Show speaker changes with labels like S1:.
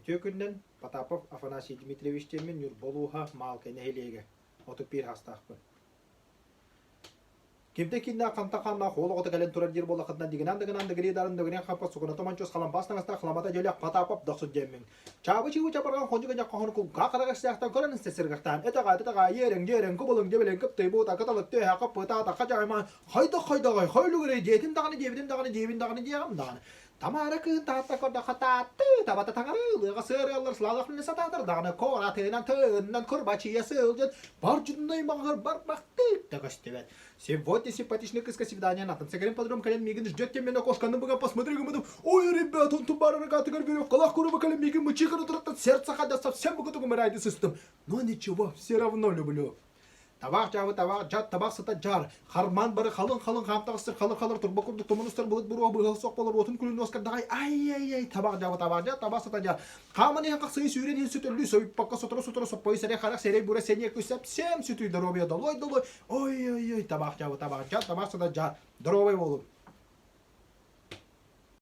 S1: Ütü günden Patapov Afanasий Dmitrievич'temin Nurbolуха malkene helege. Otup bir hastaqpın. Kimde kinna kanta kanna holo ota gelen turar yer bola kadna digenan degri darın degren kappa sukuna toman ços kalan bastan asta klamata jelek Patapov daqsu jemin. Çabı çabargan konjuga jakahon ku gaqaraga siaqtan koran istesirgaqtan eta yeren kubulun jebelen kıttıyı bu ta katalık tüy haqap pıta ta qajayma hayda haylu gere jetin dağını jebin dağını jeyam dağını. Tamara kın tahta koda khatatı tabata tangarı qasırlar slalaqını satatar dağını kora tenan tından kurbaçı yasılcan бар жудной мангар бар бақты тагастевет. Сегодня симпатичный кыска свидание на танцегрем подром колен мигин ждет тебя на кошканым богам посмотри гумадов. Ой, ребят, он тубара рогатый веревка, лахкурова колен мигин мычиха на сердце ходя совсем богатого умирает систем. Но ничего, все равно люблю. Табақ жабы табақ жат табақ сыта жар. Харман бары қалың қамтағыстыр қалыр турбакурды томыныстыр бұлыт бұруа бұйғал соқ болыр отын күлін оскардағай. Ай, табақ жабы табақ жат табақ сыта жар. Қамын ең қақсыйы сүйрен ең сүтірлі сөйіп баққа сотыры соппойы сәре қарақ сәрей бұра сәне көсіп сәм сүтүй дұробия долой. Ой, табақ жабы табақ жат табақ сыта жар. Дұробай болу.